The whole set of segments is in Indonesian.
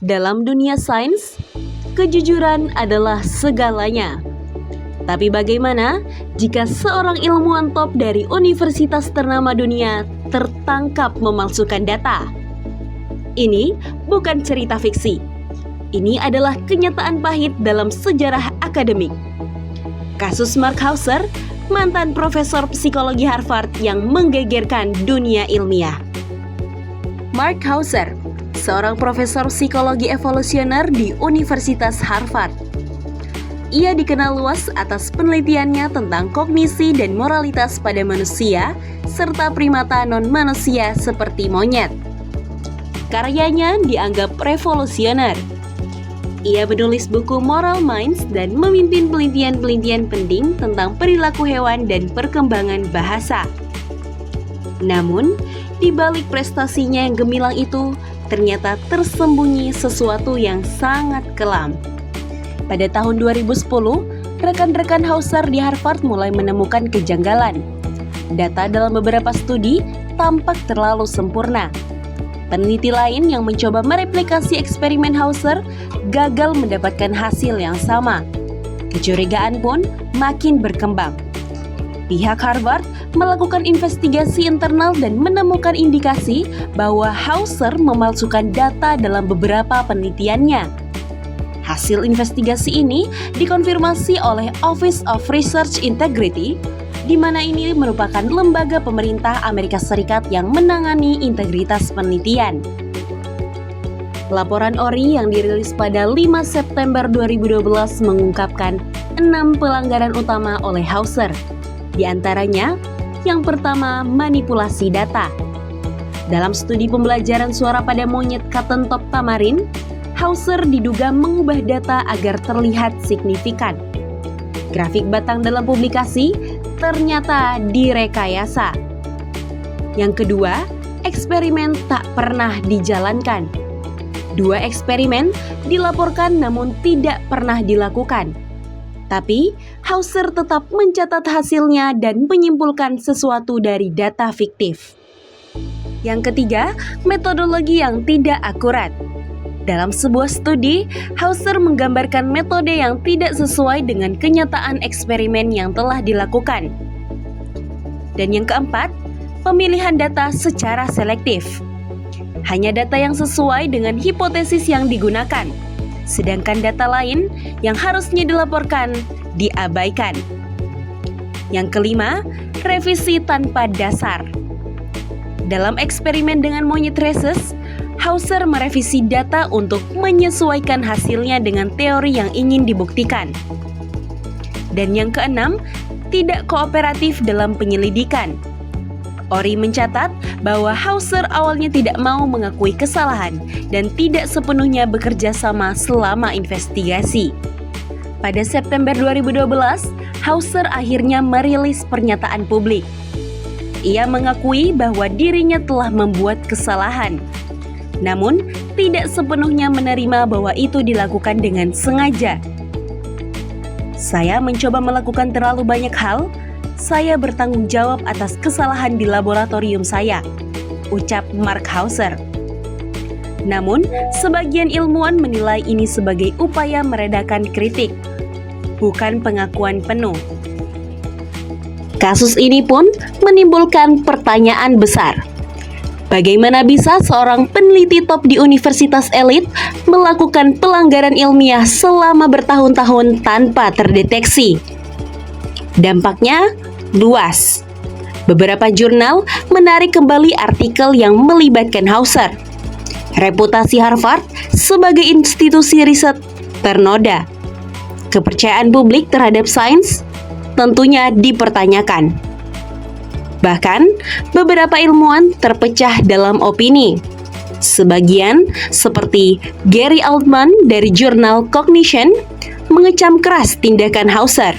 Dalam dunia sains, kejujuran adalah segalanya. Tapi bagaimana jika seorang ilmuwan top dari universitas ternama dunia tertangkap memalsukan data? Ini bukan cerita fiksi. Ini adalah kenyataan pahit dalam sejarah akademik. Kasus Mark Hauser, mantan profesor psikologi Harvard yang menggegerkan dunia ilmiah. Mark Hauser, seorang profesor psikologi evolusioner di Universitas Harvard. Ia dikenal luas atas penelitiannya tentang kognisi dan moralitas pada manusia serta primata non-manusia seperti monyet. Karyanya dianggap revolusioner. Ia menulis buku Moral Minds dan memimpin penelitian-penelitian penting tentang perilaku hewan dan perkembangan bahasa. Namun, di balik prestasinya yang gemilang itu, ternyata tersembunyi sesuatu yang sangat kelam. Pada tahun 2010, rekan-rekan Hauser di Harvard mulai menemukan kejanggalan. Data dalam beberapa studi tampak terlalu sempurna. Peneliti lain yang mencoba mereplikasi eksperimen Hauser gagal mendapatkan hasil yang sama. Kecurigaan pun makin berkembang. Pihak Harvard melakukan investigasi internal dan menemukan indikasi bahwa Hauser memalsukan data dalam beberapa penelitiannya. Hasil investigasi ini dikonfirmasi oleh Office of Research Integrity, di mana ini merupakan lembaga pemerintah Amerika Serikat yang menangani integritas penelitian. Laporan ORI yang dirilis pada 5 September 2012 mengungkapkan 6 pelanggaran utama oleh Hauser. Di antaranya, yang pertama, manipulasi data. Dalam studi pembelajaran suara pada monyet cotton top tamarin, Hauser diduga mengubah data agar terlihat signifikan. Grafik batang dalam publikasi ternyata direkayasa. Yang kedua, eksperimen tak pernah dijalankan. 2 eksperimen dilaporkan namun tidak pernah dilakukan. Tapi, Hauser tetap mencatat hasilnya dan menyimpulkan sesuatu dari data fiktif. Yang ketiga, metodologi yang tidak akurat. Dalam sebuah studi, Hauser menggambarkan metode yang tidak sesuai dengan kenyataan eksperimen yang telah dilakukan. Dan yang keempat, pemilihan data secara selektif. Hanya data yang sesuai dengan hipotesis yang digunakan, sedangkan data lain yang harusnya dilaporkan diabaikan. Yang kelima, revisi tanpa dasar. Dalam eksperimen dengan monyet rhesus, Hauser merevisi data untuk menyesuaikan hasilnya dengan teori yang ingin dibuktikan. Dan yang keenam, tidak kooperatif dalam penyelidikan. ORI mencatat bahwa Hauser awalnya tidak mau mengakui kesalahan dan tidak sepenuhnya bekerja sama selama investigasi. Pada September 2012, Hauser akhirnya merilis pernyataan publik. Ia mengakui bahwa dirinya telah membuat kesalahan, namun tidak sepenuhnya menerima bahwa itu dilakukan dengan sengaja. Saya mencoba melakukan terlalu banyak hal. Saya bertanggung jawab atas kesalahan di laboratorium saya, ucap Mark Hauser. Namun, sebagian ilmuwan menilai ini sebagai upaya meredakan kritik, bukan pengakuan penuh. Kasus ini pun menimbulkan pertanyaan besar. Bagaimana bisa seorang peneliti top di universitas elit melakukan pelanggaran ilmiah selama bertahun-tahun tanpa terdeteksi? Dampaknya luas. Beberapa jurnal menarik kembali artikel yang melibatkan Hauser. Reputasi Harvard sebagai institusi riset ternoda. Kepercayaan publik terhadap sains tentunya dipertanyakan. Bahkan, beberapa ilmuwan terpecah dalam opini. Sebagian, seperti Gary Altman dari jurnal Cognition, mengecam keras tindakan Hauser.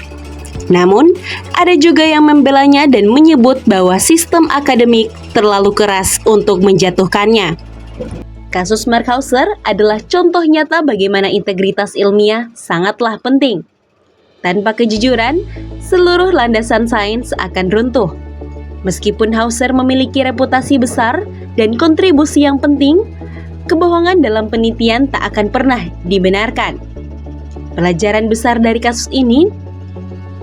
Namun, ada juga yang membelanya dan menyebut bahwa sistem akademik terlalu keras untuk menjatuhkannya. Kasus Mark Hauser adalah contoh nyata bagaimana integritas ilmiah sangatlah penting. Tanpa kejujuran, seluruh landasan sains akan runtuh. Meskipun Hauser memiliki reputasi besar dan kontribusi yang penting, kebohongan dalam penelitian tak akan pernah dibenarkan. Pelajaran besar dari kasus ini,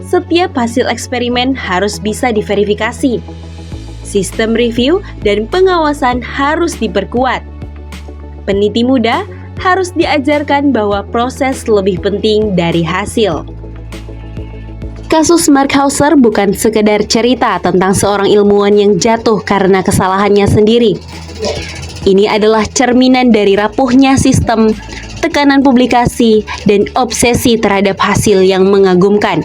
setiap hasil eksperimen harus bisa diverifikasi. Sistem review dan pengawasan harus diperkuat. Peneliti muda harus diajarkan bahwa proses lebih penting dari hasil. Kasus Mark Hauser bukan sekedar cerita tentang seorang ilmuwan yang jatuh karena kesalahannya sendiri. Ini adalah cerminan dari rapuhnya sistem, tekanan publikasi, dan obsesi terhadap hasil yang mengagumkan.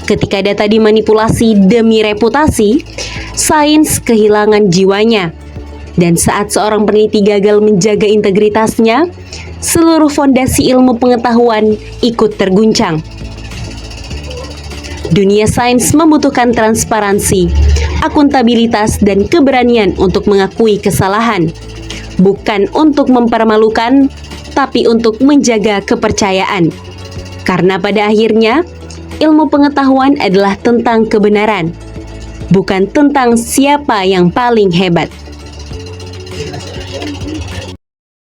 Ketika data dimanipulasi demi reputasi, sains kehilangan jiwanya. Dan saat seorang peneliti gagal menjaga integritasnya, seluruh fondasi ilmu pengetahuan ikut terguncang. Dunia sains membutuhkan transparansi, akuntabilitas, dan keberanian untuk mengakui kesalahan. Bukan untuk mempermalukan, tapi untuk menjaga kepercayaan. Karena pada akhirnya, ilmu pengetahuan adalah tentang kebenaran, bukan tentang siapa yang paling hebat.